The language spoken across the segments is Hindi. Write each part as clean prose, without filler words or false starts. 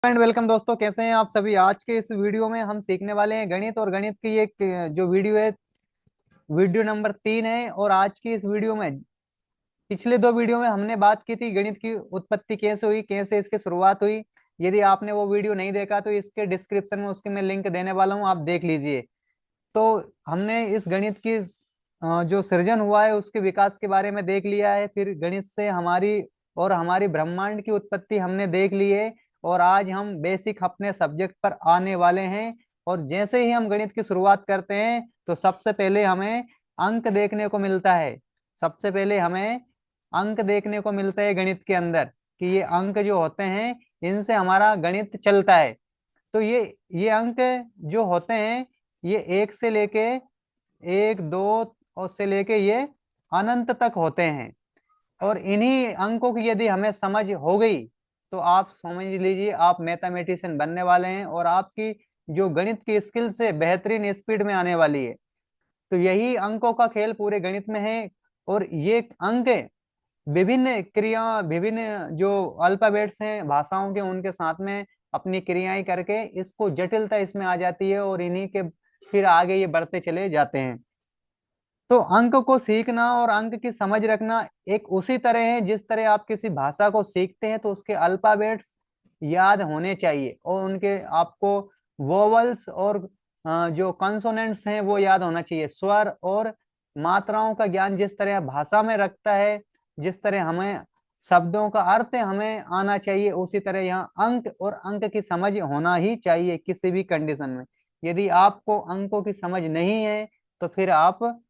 एंड वेलकम दोस्तों, कैसे हैं आप सभी। आज के इस वीडियो में हम सीखने वाले हैं गणित। और गणित की एक जो वीडियो है, वीडियो नंबर 3 है। और आज की इस वीडियो में, पिछले दो वीडियो में हमने बात की थी गणित की उत्पत्ति कैसे हुई, कैसे इसकी शुरुआत हुई। यदि आपने वो वीडियो नहीं देखा तो इसके डिस्क्रिप्शन में उसके मैं लिंक देने वाला हूँ, आप देख लीजिए। तो हमने इस गणित की जो सृजन हुआ है उसके विकास के बारे में देख लिया है। फिर गणित से हमारी ब्रह्मांड की उत्पत्ति हमने देख ली है। और आज हम बेसिक अपने सब्जेक्ट पर आने वाले हैं। और जैसे ही हम गणित की शुरुआत करते हैं तो सबसे पहले हमें अंक देखने को मिलता है। सबसे पहले हमें अंक देखने को मिलता है गणित के अंदर, कि ये अंक जो होते हैं इनसे हमारा गणित चलता है। तो ये अंक जो होते हैं, ये एक से लेके, एक दो और से लेके ये अनंत तक होते हैं। और इन्हीं अंकों की यदि हमें समझ हो गई तो आप समझ लीजिए आप मैथमेटिशियन बनने वाले हैं, और आपकी जो गणित की स्किल्स है बेहतरीन स्पीड में आने वाली है। तो यही अंकों का खेल पूरे गणित में है। और ये अंक विभिन्न क्रिया, विभिन्न जो अल्फाबेट्स हैं भाषाओं के, उनके साथ में अपनी क्रियाएं करके इसको जटिलता इसमें आ जाती है, और इन्हीं के फिर आगे ये बढ़ते चले जाते हैं। तो अंक को सीखना और अंक की समझ रखना एक उसी तरह है जिस तरह आप किसी भाषा को सीखते हैं तो उसके अल्फाबेट्स याद होने चाहिए, और उनके आपको वोवल्स और जो कंसोनेंट्स हैं वो याद होना चाहिए। स्वर और मात्राओं का ज्ञान जिस तरह भाषा में रखता है, जिस तरह हमें शब्दों का अर्थ हमें आना चाहिए, उसी तरह यहाँ अंक और अंक की समझ होना ही चाहिए किसी भी कंडीशन में। यदि आपको अंकों की समझ नहीं है तो फिर आप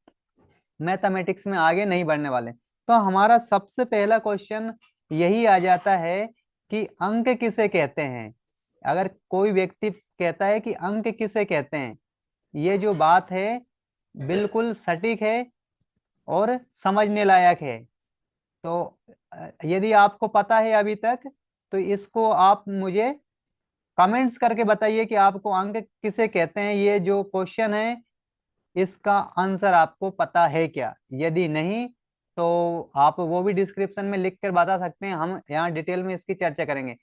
मैथमेटिक्स में आगे नहीं बढ़ने वाले। तो हमारा सबसे पहला क्वेश्चन यही आ जाता है कि अंक किसे कहते हैं। अगर कोई व्यक्ति कहता है कि अंक किसे कहते हैं, ये जो बात है बिल्कुल सटीक है और समझने लायक है। तो यदि आपको पता है अभी तक तो इसको आप मुझे कमेंट्स करके बताइए कि आपको अंक किसे कहते हैं। ये जो क्वेश्चन है इसका आंसर आपको पता है क्या। यदि नहीं तो आप वो भी डिस्क्रिप्शन में लिख कर बता सकते हैं, हम यहाँ डिटेल में इसकी चर्चा करेंगे।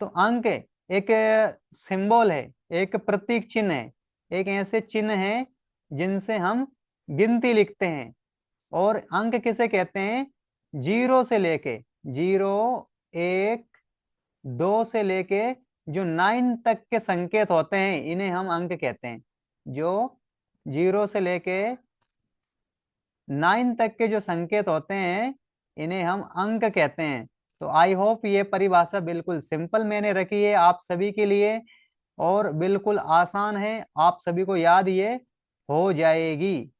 तो अंक एक सिंबल है, एक प्रतीक चिन्ह है, एक ऐसे चिन्ह है जिनसे हम गिनती लिखते हैं। और अंक किसे कहते हैं, जीरो से लेके, जीरो, एक, दो से लेके जो 9 तक के संकेत होते हैं इन्हें हम अंक कहते हैं। जो जीरो से लेके 9 तक के जो संकेत होते हैं इन्हें हम अंक कहते हैं। तो आई होप ये परिभाषा बिल्कुल सिंपल मैंने रखी है आप सभी के लिए, और बिल्कुल आसान है, आप सभी को याद ये हो जाएगी।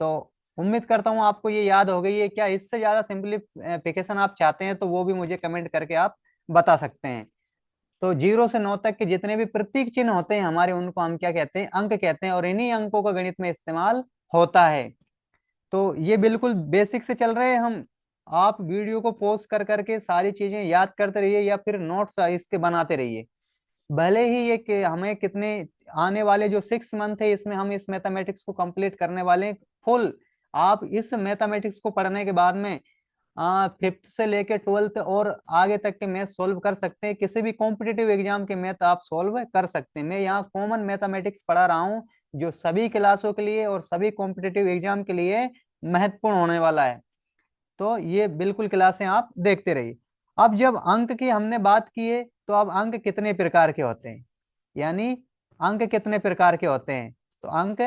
तो उम्मीद करता हूँ आपको ये याद हो गई है। क्या इससे ज्यादा सिंपलीफिकेशन आप चाहते हैं तो वो भी मुझे कमेंट करके आप बता सकते हैं। तो 0 से 9 तक के जितने भी प्रतीक चिन्ह होते हैं हमारे, उनको हम क्या कहते हैं, अंक कहते हैं। और इन्हीं अंकों का गणित में इस्तेमाल होता है। तो ये बिल्कुल बेसिक से चल रहे हैं हम। आप वीडियो को पॉज कर करके सारी चीजें याद करते रहिए या फिर नोट्स इसके बनाते रहिए। भले ही ये कि हमें कितने आने वाले जो 6 मंथ है इसमें हम इस मैथमेटिक्स को कंप्लीट करने वाले हैं फुल। आप इस मैथमेटिक्स को पढ़ने के बाद में 5th से लेके 12th और आगे तक के मैथ सॉल्व कर सकते हैं। किसी भी कॉम्पिटिटिव एग्जाम के मैथ आप सॉल्व कर सकते हैं। मैं यहाँ कॉमन मैथमेटिक्स पढ़ा रहा हूँ जो सभी क्लासों के लिए और सभी कॉम्पिटिटिव एग्जाम के लिए महत्वपूर्ण होने वाला है। तो ये बिल्कुल क्लासें आप देखते रहिए। अब जब अंक की हमने बात की है तो अब अंक कितने प्रकार के होते हैं, यानी अंक कितने प्रकार के होते हैं। तो अंक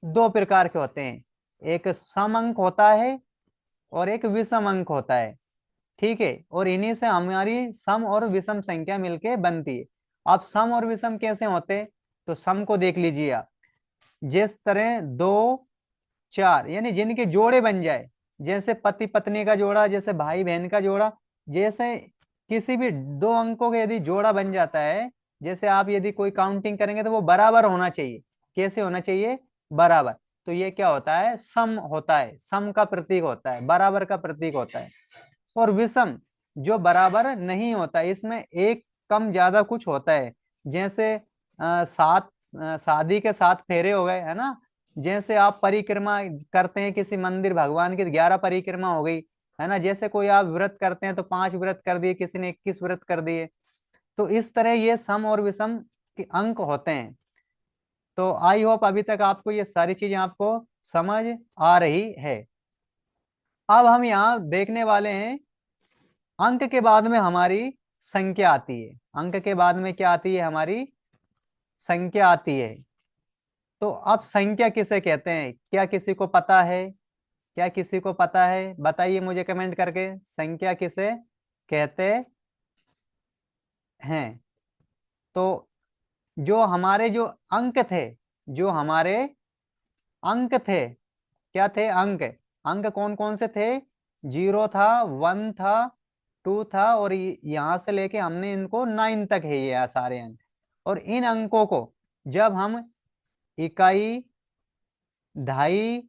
दो प्रकार के होते हैं, एक सम अंक होता है और एक विषम अंक होता है। ठीक है, और इन्हीं से हमारी सम और विषम संख्या मिलके बनती है। अब सम और विषम कैसे होते हैं, तो सम को देख लीजिए आप। जिस तरह दो, चार यानी जिनके जोड़े बन जाए, जैसे पति पत्नी का जोड़ा, जैसे भाई बहन का जोड़ा, जैसे किसी भी दो अंकों का यदि जोड़ा बन जाता है, जैसे आप यदि कोई काउंटिंग करेंगे तो वो बराबर होना चाहिए। कैसे होना चाहिए, बराबर। तो ये क्या होता है, सम होता है, सम का प्रतीक होता है, बराबर का प्रतीक होता है। और विषम जो बराबर नहीं होता, इसमें एक कम ज्यादा कुछ होता है। जैसे सात, शादी के 7 फेरे हो गए है ना। जैसे आप परिक्रमा करते हैं किसी मंदिर भगवान की, 11 परिक्रमा हो गई है ना। जैसे कोई आप व्रत करते हैं तो 5 व्रत कर दिए, किसी ने 21 व्रत कर दिए। तो इस तरह ये सम और विषम के अंक होते हैं। तो आई होप अभी तक आपको ये सारी चीजें आपको समझ आ रही है। अब हम यहाँ देखने वाले हैं, अंक के बाद में हमारी संख्या आती है। अंक के बाद में क्या आती है? हमारी संख्या आती है। तो अब संख्या किसे कहते हैं? क्या किसी को पता है? क्या किसी को पता है? बताइए मुझे कमेंट करके, संख्या किसे कहते हैं? तो जो हमारे जो अंक थे, जो हमारे अंक थे, क्या थे? अंक। अंक कौन कौन से थे? 0 था, 1 था, 2 था, और यहां से लेके हमने इनको 9 तक है ये सारे अंक। और इन अंकों को जब हम इकाई, दहाई,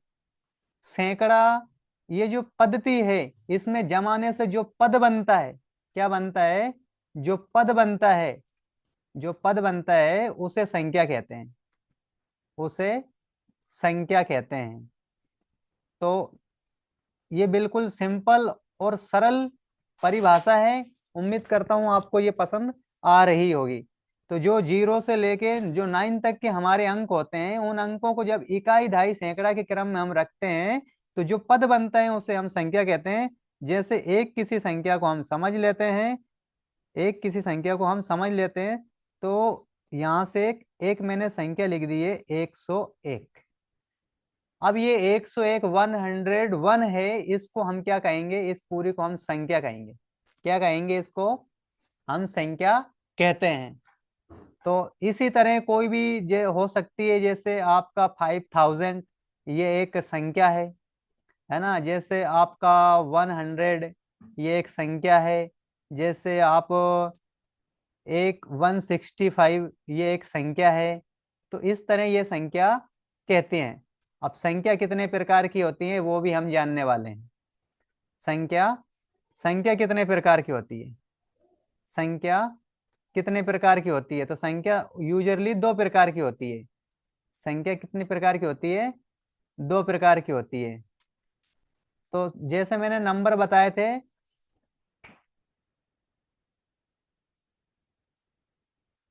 सैकड़ा, ये जो पद्धति है, इसमें जमाने से जो पद बनता है, क्या बनता है? जो पद बनता है, जो पद बनता है उसे संख्या कहते हैं, उसे संख्या कहते हैं। तो ये बिल्कुल सिंपल और सरल परिभाषा है। उम्मीद करता हूं आपको ये पसंद आ रही होगी। तो जो 0 से लेके जो 9 तक के हमारे अंक होते हैं, उन अंकों को जब इकाई, दहाई, सैकड़ा के क्रम में हम रखते हैं, तो जो पद बनता है उसे हम संख्या कहते हैं। जैसे एक किसी संख्या को हम समझ लेते हैं, एक किसी संख्या को हम समझ लेते हैं, तो यहां से एक मैंने संख्या लिख दी है, 101। अब ये 101, 101 है, इसको हम क्या कहेंगे? इस पूरी को हम संख्या कहेंगे। क्या कहेंगे? इसको हम संख्या कहते हैं। तो इसी तरह कोई भी हो सकती है, जैसे आपका 5000, ये एक संख्या है ना? जैसे आपका 100, ये एक संख्या है। जैसे आप एक 165, ये एक संख्या है। तो इस तरह ये संख्या कहते हैं। अब संख्या कितने प्रकार की होती है वो भी हम जानने वाले हैं। संख्या, संख्या कितने प्रकार की होती है? संख्या कितने प्रकार की होती है? तो संख्या यूजुअली 2 प्रकार की होती है। संख्या कितनी प्रकार की होती है? 2 प्रकार की होती है। तो जैसे मैंने नंबर बताए थे,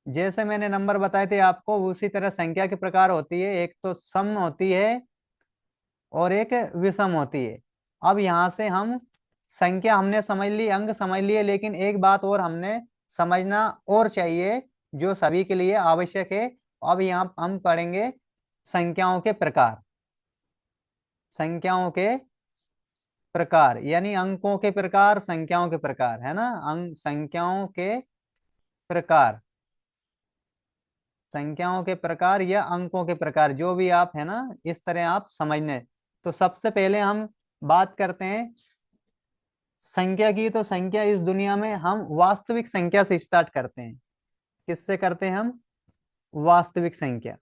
जैसे मैंने नंबर बताए थे आपको, उसी तरह संख्या के प्रकार होती है। एक तो सम होती है और एक विषम होती है। अब यहां से हम संख्या हमने समझ ली, अंक समझ लिए, लेकिन एक बात और हमने समझना और चाहिए, जो सभी के लिए आवश्यक है। अब यहाँ हम पढ़ेंगे संख्याओं के प्रकार। संख्याओं के प्रकार यानी अंकों के प्रकार, संख्याओं के प्रकार, है ना? अंक, संख्याओं के प्रकार, संख्याओं के प्रकार या अंकों के प्रकार, जो भी आप, है ना, इस तरह आप समझने। तो सबसे पहले हम बात करते हैं संख्या की। तो संख्या इस दुनिया में हम वास्तविक संख्या से स्टार्ट करते हैं। किससे करते हैं हम? वास्तविक संख्या।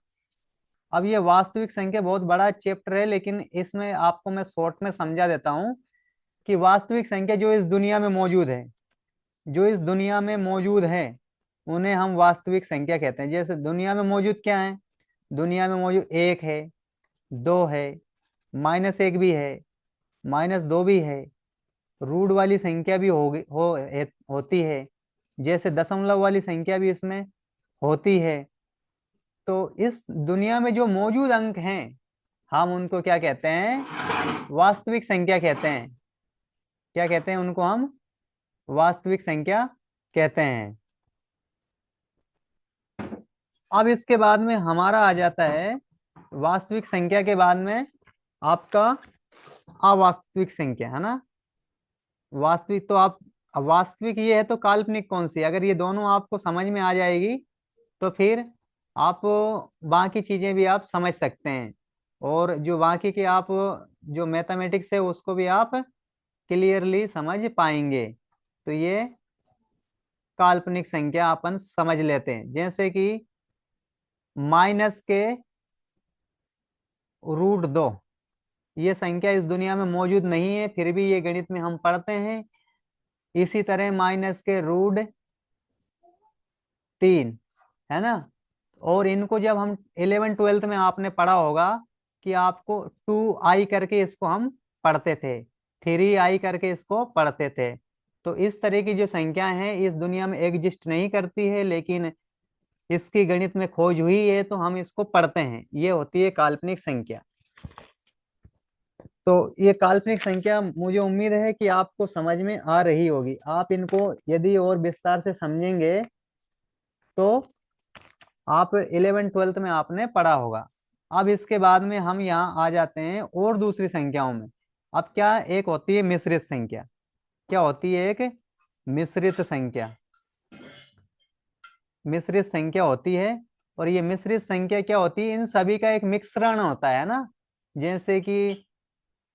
अब ये वास्तविक संख्या बहुत बड़ा चैप्टर है, लेकिन इसमें आपको मैं शॉर्ट में समझा देता हूँ कि वास्तविक संख्या जो इस दुनिया में मौजूद है, जो इस दुनिया में मौजूद है, उन्हें हम वास्तविक संख्या कहते हैं। जैसे दुनिया में मौजूद क्या है? दुनिया में मौजूद 1 है, 2 है, -1 भी है, -2 भी है, रूट वाली संख्या भी होती है, जैसे दशमलव वाली संख्या भी इसमें होती है। तो इस दुनिया में जो मौजूद अंक हैं, हम उनको क्या कहते हैं? वास्तविक संख्या कहते हैं। क्या कहते हैं उनको? हम वास्तविक संख्या कहते हैं। अब इसके बाद में हमारा आ जाता है, वास्तविक संख्या के बाद में आपका अवास्तविक संख्या, है ना? वास्तविक तो आप, वास्तविक ये है तो काल्पनिक कौन सी? अगर ये दोनों आपको समझ में आ जाएगी, तो फिर आप बाकी चीजें भी आप समझ सकते हैं। और जो बाकी के आप जो मैथमेटिक्स है उसको भी आप क्लियरली समझ पाएंगे। तो ये काल्पनिक संख्या अपन समझ लेते हैं। जैसे कि -√2, ये संख्या इस दुनिया में मौजूद नहीं है, फिर भी ये गणित में हम पढ़ते हैं। इसी तरह -√3, है ना? और इनको जब हम 11 12th में आपने पढ़ा होगा कि आपको 2i करके इसको हम पढ़ते थे, 3i करके इसको पढ़ते थे। तो इस तरह की जो संख्याएं हैं इस दुनिया में एग्जिस्ट नहीं करती है, लेकिन इसकी गणित में खोज हुई है तो हम इसको पढ़ते हैं। ये होती है काल्पनिक संख्या। तो ये काल्पनिक संख्या मुझे उम्मीद है कि आपको समझ में आ रही होगी। आप इनको यदि और विस्तार से समझेंगे तो आप 11th-12th में आपने पढ़ा होगा। अब इसके बाद में हम यहाँ आ जाते हैं और दूसरी संख्याओं में। अब क्या, एक होती है मिश्रित संख्या। क्या होती है? एक मिश्रित संख्या। मिश्रित संख्या होती है, और ये मिश्रित संख्या क्या होती है? इन सभी का एक मिश्रण होता है ना, जैसे कि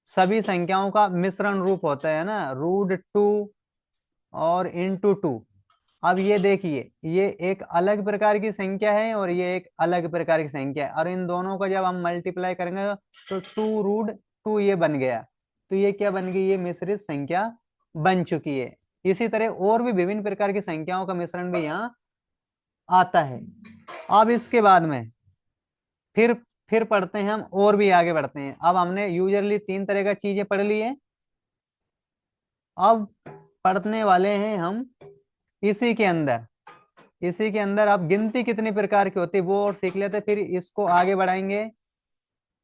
सभी संख्याओं का मिश्रण रूप होता है ना, √2 और ×2। अब ये देखिए, ये एक अलग प्रकार की संख्या है और ये एक अलग प्रकार की संख्या है, और इन दोनों को जब हम मल्टीप्लाई करेंगे तो 2√2 ये बन गया। तो ये क्या बन गई? ये मिश्रित संख्या बन चुकी है। इसी तरह और भी विभिन्न प्रकार की संख्याओं का मिश्रण भी यहाँ आता है। अब इसके बाद में फिर फिर पढ़ते हैं हम, और भी आगे बढ़ते हैं। अब हमने यूजुअली 3 तरह का चीजें पढ़ ली है। अब पढ़ने वाले हैं हम इसी के अंदर। इसी के अंदर अब गिनती कितनी प्रकार की होती है वो और सीख लेते हैं, फिर इसको आगे बढ़ाएंगे।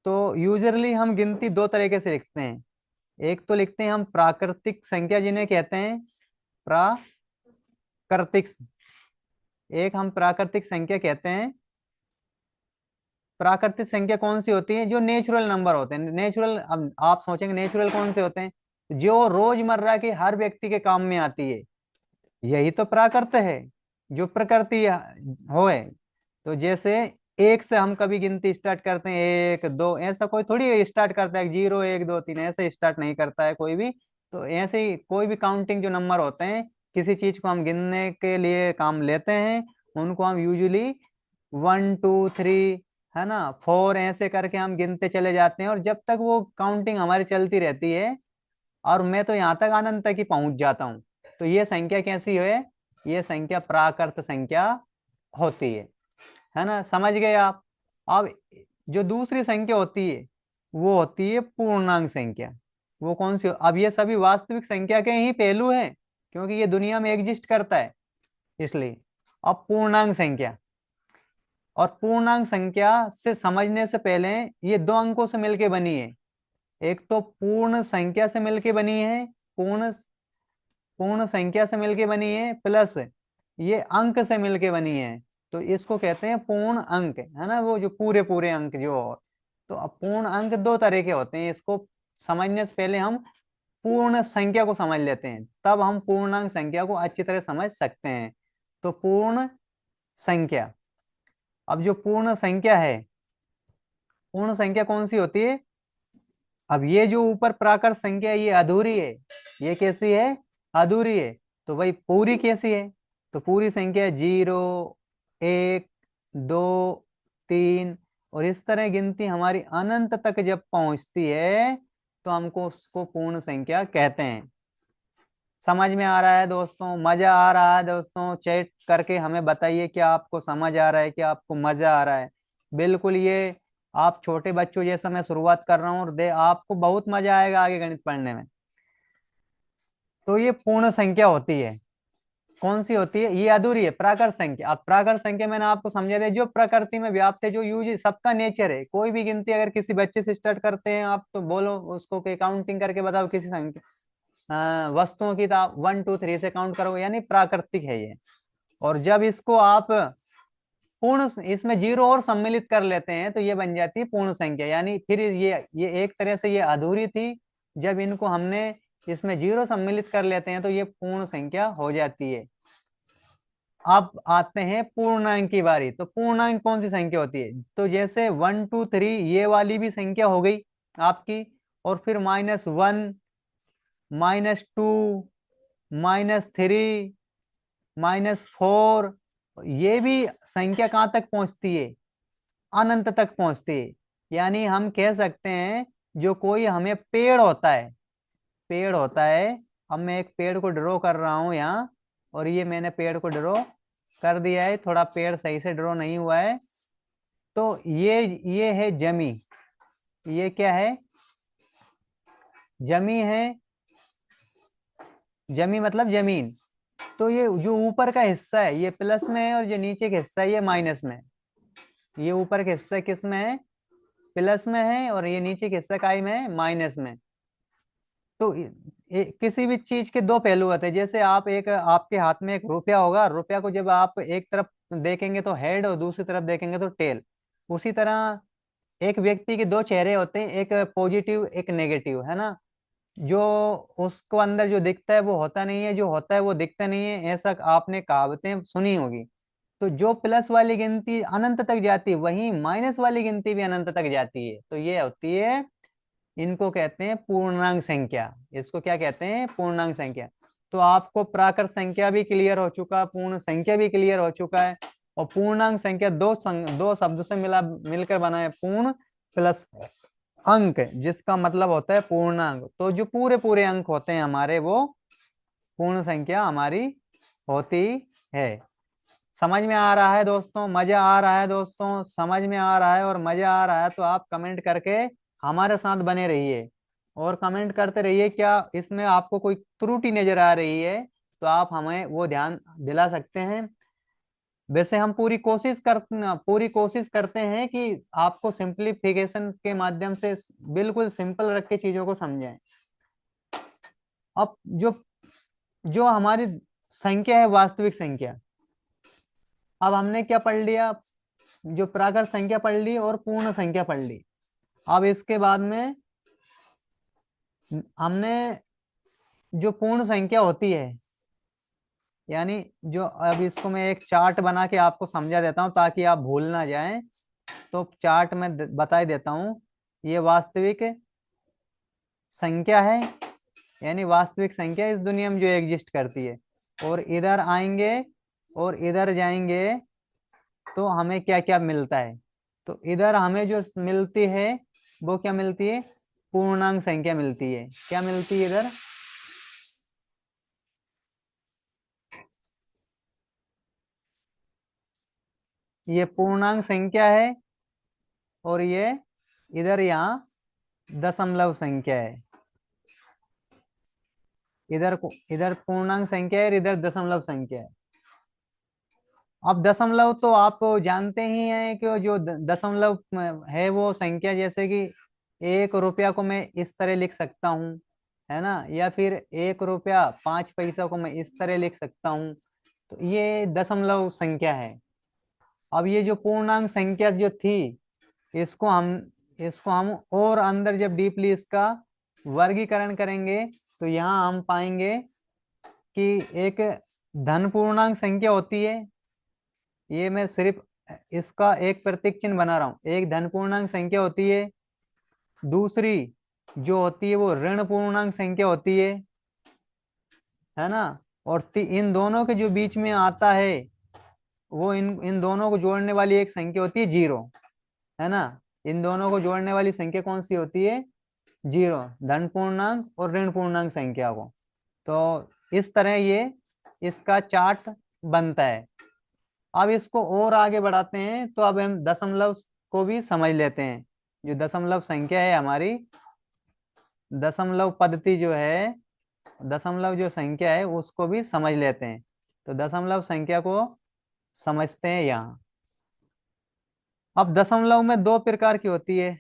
तो यूजुअली हम गिनती 2 तरीके से लिखते हैं। एक तो लिखते हैं हम प्राकृतिक संख्या, जिन्हें कहते हैं प्राकृतिक। एक हम प्राकृतिक संख्या कहते हैं। प्राकृतिक संख्या कौन सी होती है? जो नेचुरल नंबर होते हैं। नेचुरल, अब आप सोचेंगे नेचुरल कौन से होते हैं? जो रोजमर्रा के हर व्यक्ति के काम में आती है, यही तो प्राकृत है, जो प्रकृति होए। तो जैसे एक से हम कभी गिनती स्टार्ट करते हैं, 1 2, ऐसा कोई थोड़ी स्टार्ट करता है 0 1 2 3, ऐसे स्टार्ट नहीं करता है कोई भी। तो ऐसे ही कोई भी काउंटिंग जो नंबर होते हैं, किसी चीज को हम गिनने के लिए काम लेते हैं, उनको हम यूजुअली 1 2 3, है ना, 4, ऐसे करके हम गिनते चले जाते हैं, और जब तक वो काउंटिंग हमारी चलती रहती है, और मैं तो यहाँ तक अनंत तक ही पहुंच जाता हूँ। तो ये संख्या कैसी है? ये संख्या प्राकृत संख्या होती है ना, समझ गए आप? अब जो दूसरी संख्या होती है वो होती है पूर्णांक संख्या। वो कौन सी अब ये सभी वास्तविक संख्या के ही पहलू हैं, क्योंकि ये दुनिया में एग्जिस्ट करता है, इसलिए। अब पूर्णांक संख्या, और पूर्णांक संख्या से समझने से पहले ये 2 अंकों से मिलके बनी है। एक तो पूर्ण संख्या से मिलके बनी है, पूर्ण पूर्ण संख्या से मिलके बनी है, प्लस ये अंक से मिलके बनी है। तो इसको कहते हैं पूर्ण अंक, है ना, वो जो पूरे पूरे अंक जो हो। तो अब पूर्ण अंक 2 तरह के होते हैं। इसको समझने से पहले हम पूर्ण संख्या को समझ लेते हैं, तब हम पूर्णांक संख्या को अच्छी तरह समझ सकते हैं। तो पूर्ण संख्या, अब जो पूर्ण संख्या है, पूर्ण संख्या कौन सी होती है? अब ये जो ऊपर प्राकृत संख्या है, ये अधूरी है। ये कैसी है? अधूरी है। तो भाई पूरी कैसी है? तो पूरी संख्या 0 1 2 3, और इस तरह गिनती हमारी अनंत तक जब पहुंचती है तो हमको उसको पूर्ण संख्या कहते हैं। समझ में आ रहा है दोस्तों? मजा आ रहा है दोस्तों? चैट करके हमें बताइए कि आपको समझ आ रहा है, कि आपको मजा आ रहा है। बिल्कुल, ये आप छोटे बच्चों जैसा मैं शुरुआत कर रहा हूँ, और दे आपको बहुत मजा आएगा आगे गणित पढ़ने में। तो ये पूर्ण संख्या होती है। कौन सी होती है? ये अधूरी है, प्राकृत संख्या। अब प्राकृत संख्या मैंने आपको समझा दिया, जो प्रकृति में व्याप्त है, जो यूज सबका नेचर है। कोई भी गिनती अगर किसी बच्चे से स्टार्ट करते हैं आप, तो बोलो उसको कि काउंटिंग करके बताओ किसी संख्या वस्तुओं की, तो आप 1 2 3 से काउंट करोगे, यानी प्राकृतिक है ये। और जब इसको आप पूर्ण, इसमें 0 और सम्मिलित कर लेते हैं, तो ये बन जाती है पूर्ण संख्या। यानी फिर ये एक तरह से ये अधूरी थी, जब इनको हमने इसमें 0 सम्मिलित कर लेते हैं तो ये पूर्ण संख्या हो जाती है। अब आते हैं पूर्णांक की बारी। तो पूर्णांक कौन सी संख्या होती है? तो जैसे 1 2 3, ये वाली भी संख्या हो गई आपकी, और फिर -1 -2 -3 -4, ये भी संख्या कहां तक पहुंचती है? अनंत तक पहुंचती है। यानी हम कह सकते हैं, जो कोई हमें पेड़ होता है, पेड़ होता है। अब मैं एक पेड़ को ड्रॉ कर रहा हूं यहाँ, और ये मैंने पेड़ को ड्रॉ कर दिया है, थोड़ा पेड़ सही से ड्रॉ नहीं हुआ है। तो ये है जमी। ये क्या है? जमी है। जमी मतलब जमीन। तो ये जो ऊपर का हिस्सा है ये प्लस में है और जो नीचे का हिस्सा है ये माइनस में है। ये ऊपर का हिस्सा किस में है, प्लस में है, और ये नीचे का हिस्सा काय में है, माइनस में। तो किसी भी चीज के दो पहलू होते हैं। जैसे आप एक, आपके हाथ में एक रुपया होगा, रुपया को जब आप एक तरफ देखेंगे तो हेड और दूसरी तरफ देखेंगे तो टेल। उसी तरह एक व्यक्ति के दो चेहरे होते हैं, एक पॉजिटिव एक नेगेटिव, है ना। जो उसको अंदर जो दिखता है वो होता नहीं है, जो होता है वो दिखता नहीं है, ऐसा आपने कहावतें सुनी होगी। तो जो प्लस वाली गिनती अनंत तक जाती है वहीं माइनस वाली गिनती भी अनंत तक जाती है। तो ये होती है, इनको कहते हैं पूर्णांक संख्या। इसको क्या कहते हैं, पूर्णांक संख्या। तो आपको प्राकृत संख्या भी क्लियर हो चुका, पूर्ण संख्या भी क्लियर हो चुका है। और पूर्णांक संख्या दो शब्द से मिलकर बना है, पूर्ण प्लस अंक, जिसका मतलब होता है पूर्णांक। तो जो पूरे पूरे अंक होते हैं हमारे, वो पूर्ण संख्या हमारी होती है। समझ में आ रहा है दोस्तों, मजा आ रहा है दोस्तों, समझ में आ रहा है और मजा आ रहा है तो आप कमेंट करके हमारे साथ बने रहिए और कमेंट करते रहिए। क्या इसमें आपको कोई त्रुटि नजर आ रही है तो आप हमें वो ध्यान दिला सकते हैं। वैसे हम पूरी कोशिश करते हैं कि आपको सिंप्लीफिकेशन के माध्यम से बिल्कुल सिंपल रख के चीजों को समझें। अब जो जो हमारी संख्या है, वास्तविक संख्या, अब हमने क्या पढ़ लिया, जो प्राकृत संख्या पढ़ ली और पूर्ण संख्या पढ़ ली। अब इसके बाद में हमने जो पूर्ण संख्या होती है, यानी जो, अब इसको मैं एक चार्ट बना के आपको समझा देता हूं ताकि आप भूल ना जाएं। तो चार्ट में बता ही देता हूं। ये वास्तविक संख्या है, यानी वास्तविक संख्या इस दुनिया में जो एग्जिस्ट करती है। और इधर आएंगे और इधर जाएंगे तो हमें क्या क्या मिलता है। तो इधर हमें जो मिलती है वो क्या मिलती है, पूर्णांक संख्या मिलती है। क्या मिलती है इधर, ये पूर्णांक संख्या है। और ये इधर यहाँ दशमलव संख्या है। इधर पूर्णांक संख्या है और इधर दशमलव संख्या है। अब दशमलव तो आप जानते ही हैं कि जो दशमलव है वो संख्या, जैसे कि 1 रुपया को मैं इस तरह लिख सकता हूँ, है ना, या फिर 1 रुपया 5 पैसा को मैं इस तरह लिख सकता हूँ। तो ये दशमलव संख्या है। अब ये जो पूर्णांक संख्या जो थी, इसको हम इसको हम और अंदर जब डीपली इसका वर्गीकरण करेंगे तो यहाँ हम पाएंगे कि एक धन पूर्णांक संख्या होती है। ये मैं सिर्फ इसका एक प्रतीक चिन्ह बना रहा हूँ। एक धन पूर्णांक संख्या होती है, दूसरी जो होती है वो ऋण पूर्णांक संख्या होती है ना। और इन दोनों के जो बीच में आता है वो इन इन दोनों को जोड़ने वाली एक संख्या होती है जीरो, है ना। इन दोनों को जोड़ने वाली संख्या कौन सी होती है, जीरो, धन पूर्णांक और ऋण पूर्णांक संख्या को। तो इस तरह ये इसका चार्ट बनता है। अब इसको और आगे बढ़ाते हैं तो अब हम दशमलव को भी समझ लेते हैं। जो दशमलव संख्या है हमारी, दशमलव पद्धति जो है, दशमलव जो संख्या है उसको भी समझ लेते हैं। तो दशमलव संख्या को समझते हैं यहाँ। अब दशमलव में दो प्रकार की होती है,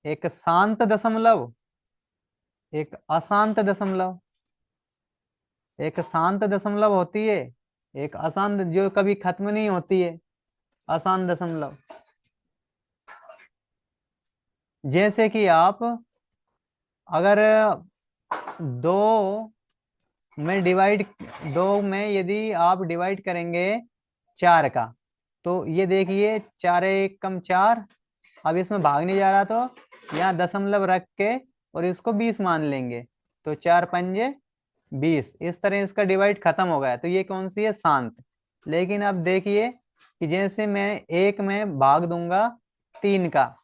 एक शांत दशमलव, एक अशांत दशमलव। एक शांत दशमलव होती है, एक अशांत जो कभी खत्म नहीं होती है, अशांत दशमलव। जैसे कि आप अगर दो में डिवाइड दो में यदि आप डिवाइड करेंगे 4 का, तो ये देखिए 4 × 1 = 4। अब इसमें भाग नहीं जा रहा तो यहाँ दशमलव रख के और इसको 20 मान लेंगे। तो 4×5 = 20। इस तरह इसका डिवाइड खत्म हो गया। तो ये कौन सी है, शांत। लेकिन अब देखिए कि जैसे मैं एक में भाग दूंगा 3 का,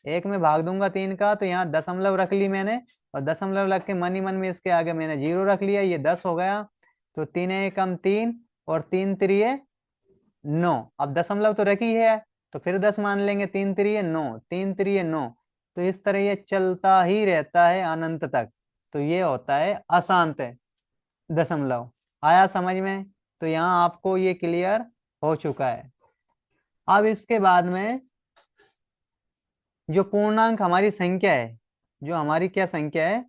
एक में भाग दूंगा 3 का, तो यहाँ दशमलव रख ली मैंने और दशमलव रख के मन ही मन में इसके आगे मैंने 0 रख लिया, ये 10 हो गया। तो 3×1 = 3 और 3×3 = 9। अब दशमलव तो रखी है तो फिर 10 मान लेंगे, 3×3 = 9, 3×3 = 9। तो इस तरह ये चलता ही रहता है अनंत तक। तो ये होता है अशांत है। दशमलव। आया समझ में? तो यहाँ आपको ये क्लियर हो चुका है। अब इसके बाद में जो पूर्णांक हमारी संख्या है, जो हमारी क्या संख्या है,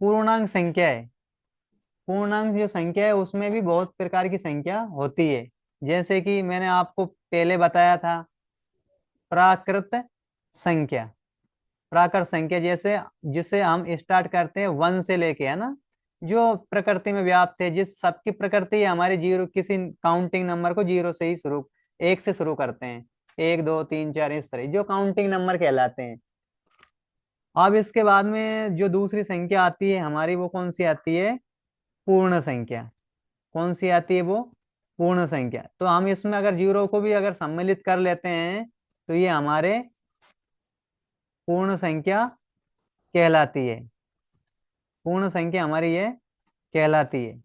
पूर्णांक संख्या है। पूर्णांक जो संख्या है उसमें भी बहुत प्रकार की संख्या होती है। जैसे कि मैंने आपको पहले बताया था, प्राकृत संख्या। प्राकृत संख्या जैसे जिसे हम स्टार्ट करते हैं वन से लेके, है ना, जो प्रकृति में व्याप्त है, जिस सबकी प्रकृति है हमारे जीरो, किसी काउंटिंग नंबर को जीरो से ही शुरू, एक से शुरू करते हैं, एक दो तीन चार, इस तरह जो काउंटिंग नंबर कहलाते हैं। अब इसके बाद में जो दूसरी संख्या आती है हमारी, वो कौन सी आती है? पूर्ण संख्या। कौन सी आती है वो? पूर्ण संख्या। तो हम इसमें अगर जीरो को भी अगर सम्मिलित कर लेते हैं तो ये हमारे पूर्ण संख्या कहलाती है। पूर्ण संख्या हमारी ये कहलाती है।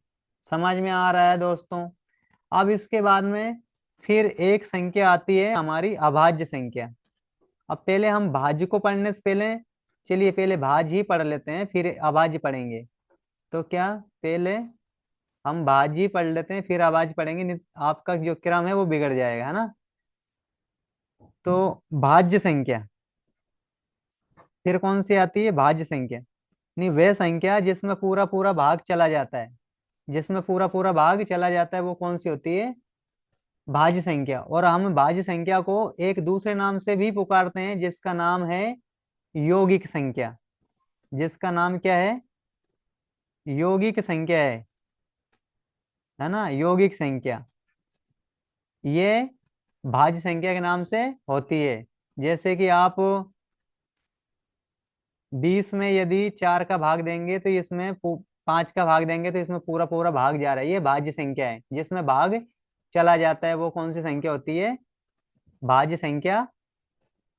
समझ में आ रहा है दोस्तों? अब इसके बाद में फिर एक संख्या आती है हमारी अभाज्य संख्या। अब पहले हम भाज्य को पढ़ने से पहले, चलिए पहले भाज्य ही पढ़ लेते हैं, फिर अभाज्य पढ़ेंगे। तो क्या, पहले हम भाज्य ही पढ़ लेते हैं फिर अभाज्य पढ़ेंगे, नहीं आपका जो क्रम है वो बिगड़ जाएगा, है ना। तो भाज्य संख्या फिर कौन सी आती है? भाज्य संख्या। नहीं, वह संख्या जिसमें पूरा पूरा भाग चला जाता है, जिसमें पूरा पूरा भाग चला जाता है वो कौन सी होती है? भाज्य संख्या। और हम भाज्य संख्या को एक दूसरे नाम से भी पुकारते हैं जिसका नाम है यौगिक संख्या। जिसका नाम क्या है? यौगिक संख्या है ना, यौगिक संख्या। ये भाज्य संख्या के नाम से होती है। जैसे कि आप 20 में यदि 4 का भाग देंगे तो इसमें 5 का भाग देंगे तो इसमें पूरा पूरा भाग जा रहा है, ये भाज्य संख्या है। जिसमें भाग चला जाता है वो कौन सी संख्या होती है? भाज्य संख्या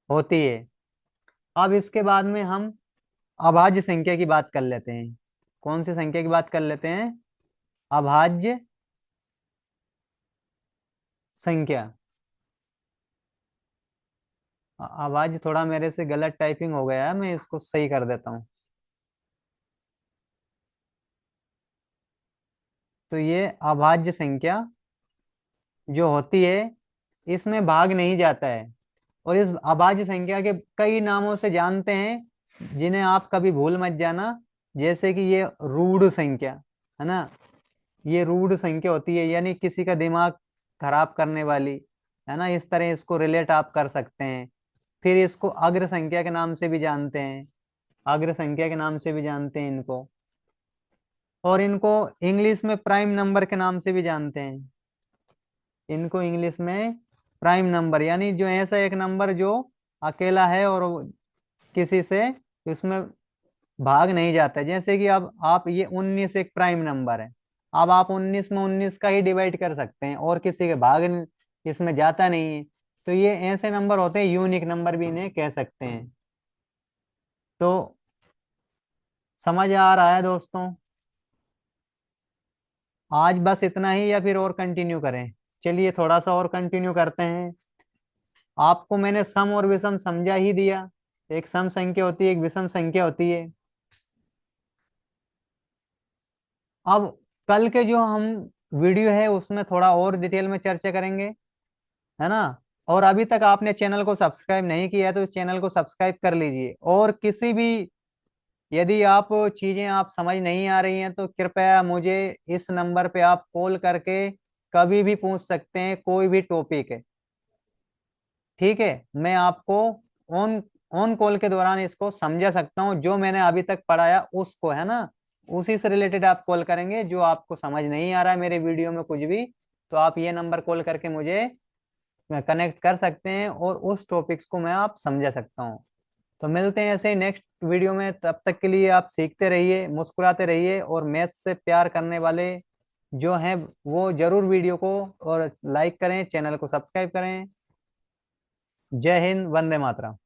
होती है। अब इसके बाद में हम अभाज्य संख्या की बात कर लेते हैं। कौन सी संख्या की बात कर लेते हैं? अभाज्य संख्या। आवाज थोड़ा मेरे से गलत टाइपिंग हो गया है, मैं इसको सही कर देता हूँ। तो ये अभाज्य संख्या जो होती है इसमें भाग नहीं जाता है। और इस अभाज्य संख्या के कई नामों से जानते हैं, जिन्हें आप कभी भूल मत जाना। जैसे कि ये रूढ़ संख्या, है ना, ये रूढ़ संख्या होती है, यानी किसी का दिमाग खराब करने वाली, है ना, इस तरह इसको रिलेट आप कर सकते हैं। फिर इसको अग्र संख्या के नाम से भी जानते हैं, अग्र संख्या के नाम से भी जानते हैं इनको। और इनको इंग्लिश में प्राइम नंबर के नाम से भी जानते हैं। इनको इंग्लिश में प्राइम नंबर, यानी जो ऐसा एक नंबर जो अकेला है और किसी से उसमें भाग नहीं जाता है। जैसे कि अब आप, ये 19 एक प्राइम नंबर है, अब आप 19 में 19 का ही डिवाइड कर सकते हैं और किसी के भाग इसमें जाता नहीं है। तो ये ऐसे नंबर होते हैं, यूनिक नंबर भी इन्हें कह सकते हैं। तो समझ आ रहा है दोस्तों? आज बस इतना ही या फिर और कंटिन्यू करें? चलिए थोड़ा सा और कंटिन्यू करते हैं। आपको मैंने सम और विषम समझा ही दिया। एक सम संख्या होती है, एक विषम संख्या होती है। अब कल के जो हम वीडियो है उसमें थोड़ा और डिटेल में चर्चा करेंगे, है ना। और अभी तक आपने चैनल को सब्सक्राइब नहीं किया है तो इस चैनल को सब्सक्राइब कर लीजिए। और किसी भी, यदि आप चीजें आप समझ नहीं आ रही हैं तो कृपया मुझे इस नंबर पे आप कॉल करके कभी भी पूछ सकते हैं, कोई भी टॉपिक है, ठीक है। मैं आपको ऑन ऑन कॉल के दौरान इसको समझा सकता हूँ, जो मैंने अभी तक पढ़ाया उसको, है ना। उसी से रिलेटेड आप कॉल करेंगे। जो आपको समझ नहीं आ रहा है मेरे वीडियो में कुछ भी, तो आप ये नंबर कॉल करके मुझे कनेक्ट कर सकते हैं और उस टॉपिक्स को मैं आप समझा सकता हूँ। तो मिलते हैं ऐसे ही नेक्स्ट वीडियो में। तब तक के लिए आप सीखते रहिए, मुस्कुराते रहिए, और मैथ से प्यार करने वाले जो हैं वो जरूर वीडियो को और लाइक करें, चैनल को सब्सक्राइब करें। जय हिंद, वंदे मातरम।